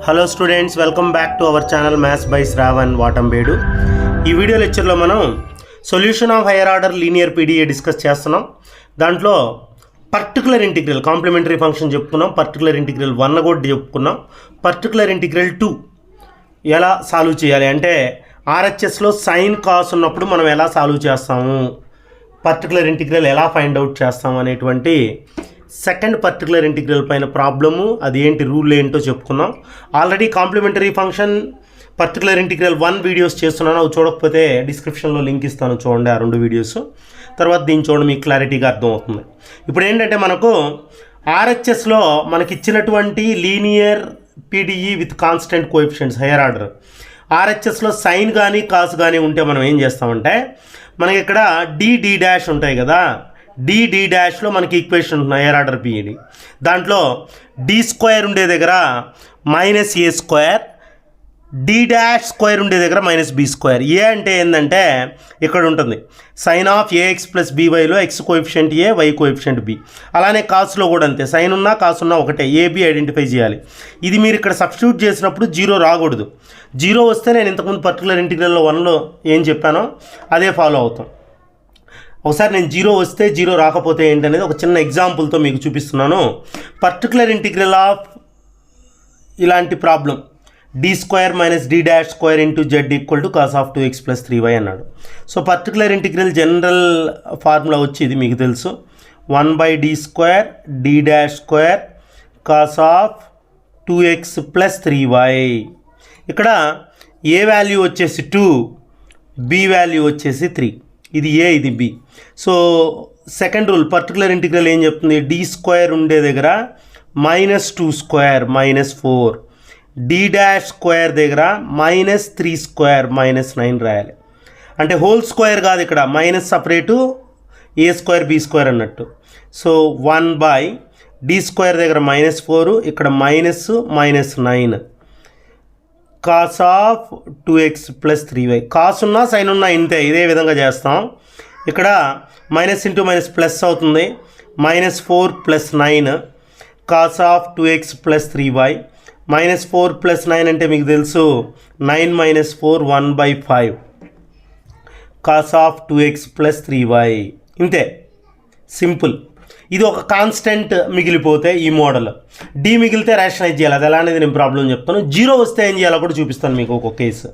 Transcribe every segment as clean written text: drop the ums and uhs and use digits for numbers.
Hello students, welcome back to our channel maths by Shravan Vatambedu. ఈ video లెక్చర్లో మనం solution of higher order linear PDE discuss చేస్తున్నాం. దాంట్లో particular integral complementary function చెప్పుకున్నాం, particular integral 1 కూడా చెప్పుకున్నాం, పర్టికులర్ ఇంటిగ్రల్ 2 ఎలా సాల్వ్ చేయాలి అంటే ఆర్హెచ్ఎస్లో సైన్ కాస్ ఉన్నప్పుడు మనం ఎలా సాల్వ్ చేస్తాము, పర్టికులర్ ఇంటిగ్రల్ ఎలా ఫైండ్ అవుట్ చేస్తాము అనేటువంటి సెకండ్ పర్టికులర్ ఇంటిగ్రల్ పైన ప్రాబ్లము, అది ఏంటి రూల్ ఏంటో చెప్పుకున్నాం. Already complementary function particular integral 1 videos చేస్తున్నాను, అవి చూడకపోతే డిస్క్రిప్షన్లో లింక్ ఇస్తాను, చూడండి ఆ 2 వీడియోస్. తర్వాత దీన్ని చూడండి, మీకు క్లారిటీగా అర్థమవుతుంది. ఇప్పుడు ఏంటంటే మనకు ఆర్హెచ్ఎస్లో మనకి ఇచ్చినటువంటి linear PDE with constant coefficients higher order ఆర్హెచ్ఎస్లో సైన్ కానీ కాస్ కానీ ఉంటే మనం ఏం చేస్తామంటే మనకి ఇక్కడ డి డాష్ ఉంటాయి కదా, డి డాష్లో మనకి ఈక్వేషన్ ఉంటుంది హైయర్ ఆర్డర్ పీఈడి. దాంట్లో డి స్క్వేర్ ఉండే దగ్గర minus a square, D dash square ఉండే దగ్గర మైనస్ బి స్క్వేర్. ఏ అంటే ఏంటంటే ఇక్కడ ఉంటుంది సైన్ ఆఫ్ ఏఎక్స్ ప్లస్ బీవైలో x coefficient a, y coefficient b. అలానే కాస్లో కూడా అంతే, సైన్ ఉన్నా కాస్ ఉన్నా ఒకటే, ఏబి ఐడెంటిఫై చేయాలి. ఇది మీరు ఇక్కడ సబ్స్టిట్యూట్ చేసినప్పుడు 0 రాకూడదు. 0 వస్తే నేను ఇంతకుముందు పర్టికులర్ ఇంటిగ్రల్లో 1లో ఏం చెప్పానో అదే ఫాలో అవుతాం. ఒకసారి నేను 0 వస్తే 0 రాకపోతే ఏంటనేది ఒక చిన్న ఎగ్జాంపుల్తో మీకు చూపిస్తున్నాను. పర్టికులర్ ఇంటిగ్రల్ ఆఫ్ ఇలాంటి problem D square minus D dash square into Z equal to cos of 2x plus 3y అన్నాడు. So particular integral general formula వచ్చి ఇది మీకు తెలుసు, 1/d square D dash square cos of 2x plus 3y. ఇక్కడ a value వచ్చేసి 2, B value వచ్చేసి 3. ఇది A, ఇది B. So second rule particular integral ఏం చెప్తుంది, డి స్క్వేర్ ఉండే దగ్గర minus 2 square minus 4, D dash square దగ్గర మైనస్ 3 స్క్వేర్ మైనస్ 9 రాయాలి. అంటే హోల్ స్క్వేర్ కాదు, ఇక్కడ minus separate A square B square అన్నట్టు. సో 1/d స్క్వేర్ దగ్గర మైనస్ 4, ఇక్కడ minus 9 cos of 2x plus 3y. Cos ఉన్నా సైన్ ఉన్నా ఇంతే, ఇదే విధంగా చేస్తాం. ఇక్కడ మైనస్ ఇంటూ మైనస్ ప్లస్ అవుతుంది, minus 4 plus 9 cos of 2x plus 3y. Minus 4 plus 9 అంటే మీకు తెలుసు 9 minus 4 1/5 cos of 2x plus 3y. ఇంతే, సింపుల్. ఇది ఒక కాన్స్టెంట్ మిగిలిపోతే ఈ మోడల్, డి మిగిలితే రేషనలైజ్ చేయాలి. అది ఎలా అనేది నేను ప్రాబ్లం చెప్తాను. 0 వస్తే ఏం చేయాలో కూడా చూపిస్తాను మీకు ఒక కేసు.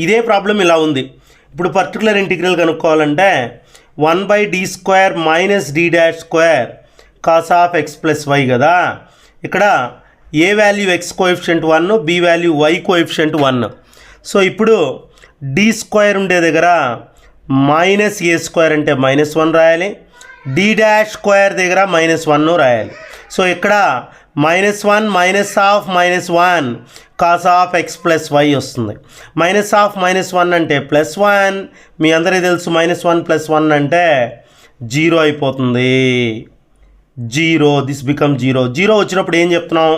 ఇదే ప్రాబ్లం ఇలా ఉంది. ఇప్పుడు పర్టికులర్ ఇంటిగ్రల్ కనుక్కోవాలంటే 1/d square minus D dash square cos of x plus y కదా. ఇక్కడ a value x coefficient 1, b value y coefficient 1. So ఇప్పుడు డి స్క్వేర్ ఉండే దగ్గర మైనస్ ఏ స్క్వేర్ అంటే మైనస్ 1 రాయాలి, డి డాష్ స్క్వేర్ దగ్గర minus 1 రాయాలి. సో ఇక్కడ -1 minus of -1 cos of x plus y వస్తుంది. మైనస్ ఆఫ్ -1 అంటే +1, మీ అందరికీ తెలుసు -1 + 1 అంటే 0 అయిపోతుంది. 0, దిస్ బికమ్ 0. 0 వచ్చినప్పుడు ఏం చెప్తున్నాం,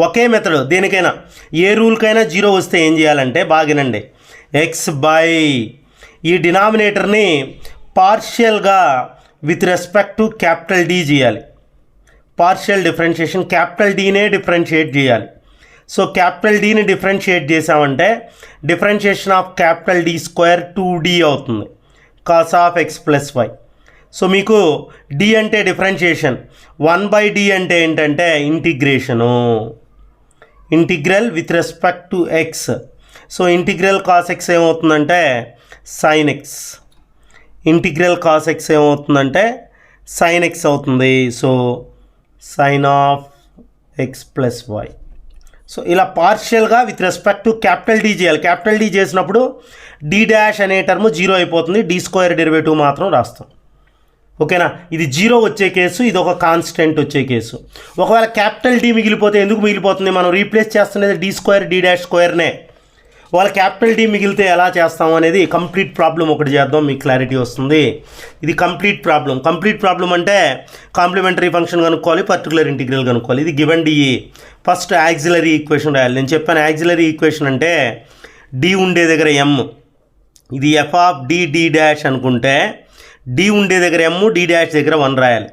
ఒకే మెథడ్ దేనికైనా, ఏ రూల్కైనా 0 వస్తే ఏం చేయాలంటే బాగినండి, ఎక్స్ బై ఈ డినామినేటర్ని పార్షియల్గా with respect to capital d చేయాలి. పార్షియల్ డిఫరెన్షియేషన్ క్యాపిటల్ డీనే డిఫరెన్షియేట్ చేయాలి. సో క్యాపిటల్ డీని డిఫరెన్షియేట్ చేసామంటే differentiation of capital d square 2d అవుతుంది cos of x plus y. So మీకు డి అంటే డిఫరెన్షియేషన్, 1/d అంటే ఏంటంటే integration, integral with respect to x. So integral cos x ఏమవుతుందంటే sine x, integral cos x ఏమవుతుందంటే sine x అవుతుంది. So sine of x plus y. So ఇలా పార్షియల్గా with respect to capital d చేయాలి. Capital d చేసినప్పుడు d dash అనే term 0 అయిపోతుంది, D square derivative మాత్రం రాస్తాం. ఓకేనా, ఇది 0 వచ్చే కేసు, ఇది ఒక కాన్స్టెంట్ వచ్చే కేసు. ఒకవేళ క్యాపిటల్ డి మిగిలిపోతే ఎందుకు మిగిలిపోతుంది, మనం రీప్లేస్ చేస్తున్నది డి స్క్వేర్ డి డాష్ స్క్వేర్నే. వాళ్ళ క్యాపిటల్ డి మిగిలితే ఎలా చేస్తాం అనేది కంప్లీట్ ప్రాబ్లం ఒకటి చేద్దాం, మీకు క్లారిటీ వస్తుంది. ఇది కంప్లీట్ ప్రాబ్లం. కంప్లీట్ ప్రాబ్లం అంటే కాంప్లిమెంటరీ ఫంక్షన్ కనుక్కోవాలి, పర్టికులర్ ఇంటిగ్రల్ కనుక్కోవాలి. ఇది given DE. First auxiliary equation రాయాలి. నేను చెప్పాను యాక్సిలరీ ఈక్వేషన్ అంటే డి ఉండే దగ్గర ఎమ్, ఇది ఎఫ్ ఆఫ్ డి డాష్ అనుకుంటే డి ఉండే దగ్గర ఎమ్, డి డాష్ దగ్గర 1 రాయాలి.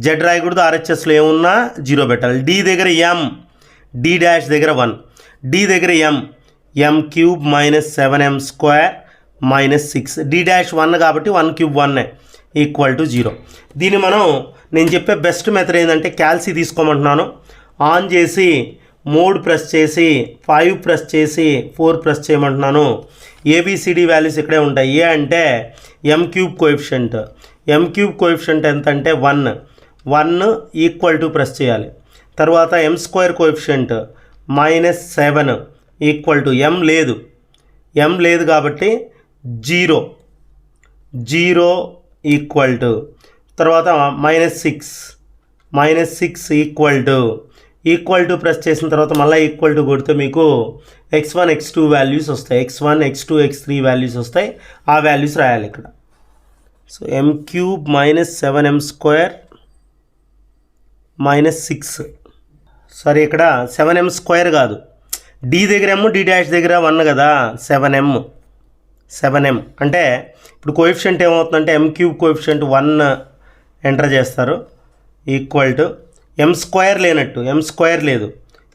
జెడ్ రాయకూడదు, ఆర్హెచ్ఎస్లో ఏమున్నా 0 పెట్టాలి. డి దగ్గర ఎమ్, డి డాష్ దగ్గర 1. డి దగ్గర m cube minus 7m square minus 6 d dash 1 కాబట్టి 1 క్యూబ్ 1 ఈక్వల్ టు 0. దీన్ని నేను చెప్పే బెస్ట్ మెథడ్ ఏంటంటే క్యాల్సీ తీసుకోమంటున్నాను. ఆన్ చేసి మోడ్ ప్రెస్ చేసి 5 ప్రెస్ చేసి 4 ప్రెస్ చేయమంటున్నాను. ఏబిసిడి వాల్యూస్ ఇక్కడే ఉంటాయి. ఏ అంటే ఎం క్యూబ్ కోఎఫిషియంట్ ఎంత అంటే 1 ఈక్వల్ టు ప్రెస్ చేయాలి. తర్వాత m square coefficient minus 7 equal to m లేదు కాబట్టి 0 ఈక్వల్ టు తర్వాత మైనస్ 6 ఈక్వల్ టు ప్రెస్ చేసిన తర్వాత మళ్ళీ ఈక్వల్ టు కొడితే మీకు x1 x2 వాల్యూస్ వస్తాయి. x1 x2 x3 వాల్యూస్ వస్తాయి. ఆ వాల్యూస్ రాయాలి ఇక్కడ. So m cube minus 7m square minus 6 sorry ఇక్కడ 7m స్క్వేర్ కాదు, డి దగ్గర డి డాష్ దగ్గర 1 కదా, 7m అంటే ఇప్పుడు కోఎఫిషియంట్ ఏమవుతుందంటే ఎం క్యూబ్ కోఎఫిషియంట్ 1 ఎంటర్ చేస్తారు ఈక్వల్ టు ఎం స్క్వేర్ లేదు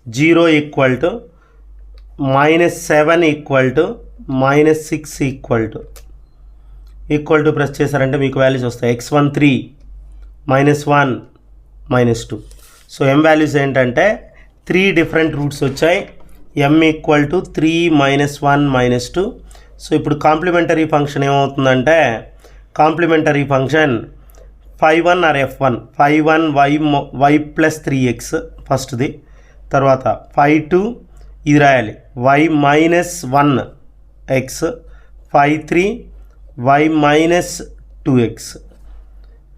0 equal to -7 equal to -6 equal to press చేశారంటే మీకు వాల్యూస్ వస్తాయి. x1 3 -1 -2. సో ఎం వాల్యూస్ ఏంటంటే 3 డిఫరెంట్ రూట్స్ వచ్చాయి. m equal to 3 -1 -2. సో ఇప్పుడు కాంప్లిమెంటరీ ఫంక్షన్ ఏమవుతుందంటే complementary function 5 1 or f1 5 1 y plus 3x ఫస్ట్ది, తర్వాత 5 2 ఇది రాయాలి y minus 1 x 5 3 y minus 2x.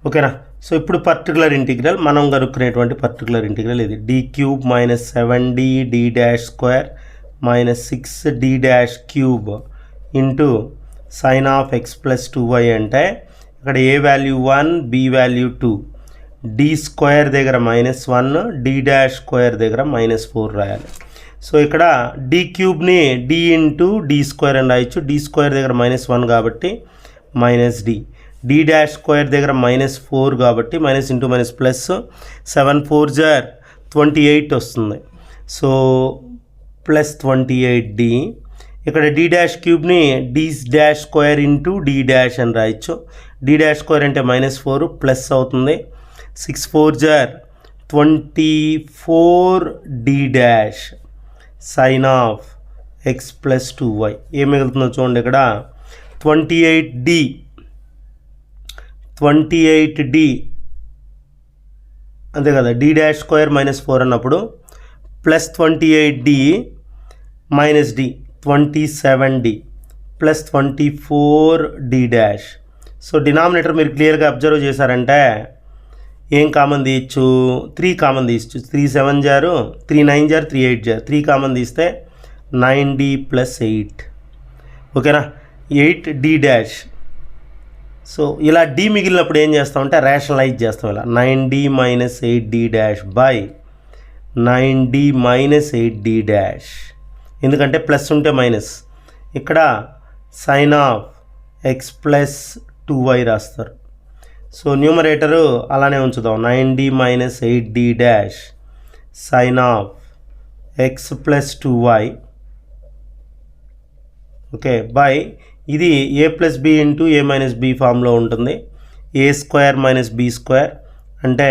ఓకేనా. సో ఇప్పుడు పర్టికులర్ ఇంటిగ్రల్ మనం కనుక్కునేటువంటి పర్టికులర్ ఇంటిగ్రల్ ఇది d cube minus 7d d dash square minus 6d dash cube into sine of x plus 2y అంటే ఇక్కడ a value 1 b value 2 d square దగ్గర -1 d dash square దగ్గర -4 రాయాలి. So ఇక్కడ d క్యూబ్ని d into d square అని రాయొచ్చు. d square దగ్గర -1 కాబట్టి -d డాష్ స్క్వేర్ దగ్గర -4 కాబట్టి మైనస్ ఇంటూ మైనస్ ప్లస్ 7 4 జార్ 28 వస్తుంది. సో ప్లస్ 28d ఇక్కడ d డాష్ క్యూబ్ని d dash square into d dash అని రాయొచ్చు. d డాష్ స్క్వేర్ అంటే -4 ప్లస్ అవుతుంది. 6 4 జార్ 24d dash sine of x plus 2y ఏం మిగులుతుందో చూడండి. ఇక్కడ 28d అంతే కదా, d డాష్ స్క్వేర్ -4 అన్నప్పుడు plus 28d minus d 27d plus 24d dash. So denominator మీరు క్లియర్గా అబ్జర్వ్ చేశారంటే ఏం కామన్ తీయచ్చు, 3 కామన్ తీయచ్చు. 3 7 జారు 3 9 జారు 3 8 జారు 3 కామన్ తీస్తే 9d ప్లస్ 8. ఓకేనా, 8d డాష్. సో ఇలా d మిగిలినప్పుడు ఏం చేస్తామంటే రేషనలైజ్ చేస్తాం. ఇలా 9d minus 8d dash by 9d minus 8d dash, ఎందుకంటే ప్లస్ ఉంటే మైనస్. ఇక్కడ sine of x plus 2y రాస్తారు. సో న్యూమరేటరు అలానే ఉంచుదాం. 9d minus 8d dash sine of x plus 2y okay by ఇది a plus b into a minus b ఫామ్లో ఉంటుంది. a square minus b square అంటే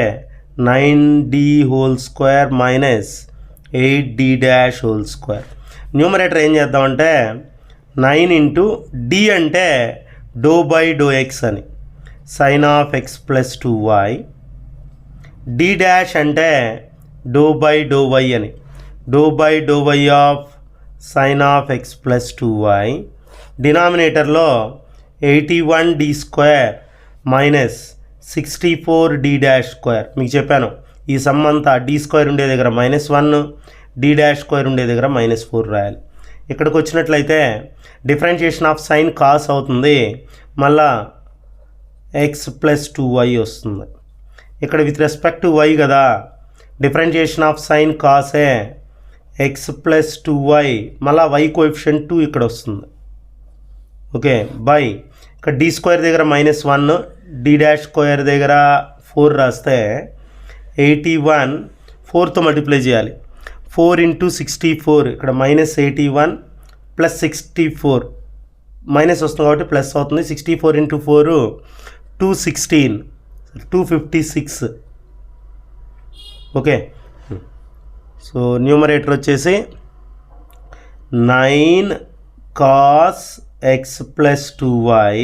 9d whole square minus 8d dash whole square. Numerator ఏం చేద్దామంటే 9 into d అంటే do by do x అని sine of x plus 2y, d dash అంటే do by do y అని do by do y of sine of x plus 2y. డినామినేటర్లో 81d square minus 64d dash square. మీకు చెప్పాను ఈ some అంతా d square ఉండే దగ్గర -1 d డాష్ స్క్వేర్ ఉండే దగ్గర -4 రాయాలి. ఇక్కడికి వచ్చినట్లయితే డిఫరెన్షియేషన్ ఆఫ్ సైన్ కాస్ అవుతుంది, మళ్ళా x ప్లస్ 2y వస్తుంది. ఇక్కడ విత్ రెస్పెక్ట్ టు y కదా, డిఫరెన్షియేషన్ ఆఫ్ సైన్ కాసే x ప్లస్ 2y మళ్ళీ y కోఎఫిషియంట్ 2 ఇక్కడ వస్తుంది. ఓకే బై ఇక్కడ d స్క్వేర్ దగ్గర -1 d డాష్ స్క్వేర్ దగ్గర 4 రాస్తే 81 4తో మల్టిప్లై చేయాలి. 4 ఇంటూ 64 ఇక్కడ -81 ప్లస్ 64 మైనస్ వస్తుంది కాబట్టి ప్లస్ అవుతుంది. 64 ఇంటూ 4 216 256. ఓకే, సో న్యూమరేటర్ వచ్చేసి 9 cos x plus 2y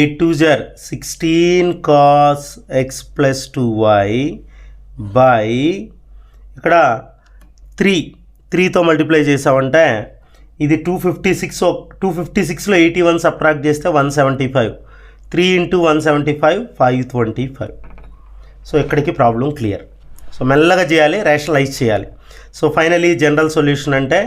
8 2 16 cos x plus 2y by ఇక్కడ 3తో మల్టిప్లై చేసామంటే ఇది 256లో 81 సబ్ట్రాక్ట్ చేస్తే 175. 3 ఇంటూ 175 525. సో ఇక్కడికి ప్రాబ్లం క్లియర్. సో మెల్లగా చేయాలి, రేషనలైజ్ చేయాలి. సో ఫైనలీ జనరల్ సొల్యూషన్ అంటే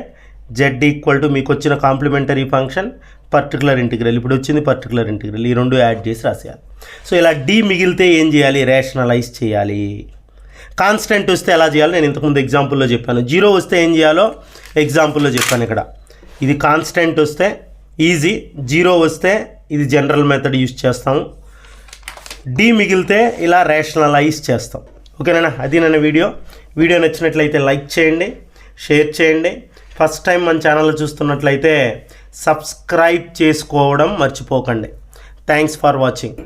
z ఈక్వల్ టు మీకు వచ్చిన కాంప్లిమెంటరీ ఫంక్షన్ పర్టికులర్ ఇంటిగ్రల్, ఇప్పుడు వచ్చింది పర్టికులర్ ఇంటిగ్రల్, ఈ రెండు యాడ్ చేసి రాసేయాలి. సో ఇలా d మిగిలితే ఏం చేయాలి, రేషనలైజ్ చేయాలి. కాన్స్టెంట్ వస్తే ఎలా చేయాలో నేను ఇంతకుముందు ఎగ్జాంపుల్లో చెప్పాను. 0 వస్తే ఏం చేయాలో ఎగ్జాంపుల్లో చెప్పాను. ఇక్కడ ఇది కాన్స్టెంట్ వస్తే ఈజీ, 0 వస్తే ఇది జనరల్ మెథడ్ యూజ్ చేస్తాము, d మిగిలితే ఇలా రేషనలైజ్ చేస్తాం. ఓకేనా, అది నా వీడియో నచ్చినట్లయితే లైక్ చేయండి, షేర్ చేయండి. ఫస్ట్ టైం మన ఛానల్ చూస్తున్నట్లయితే సబ్స్క్రైబ్ చేసుకోవడం మర్చిపోకండి. Thanks for watching.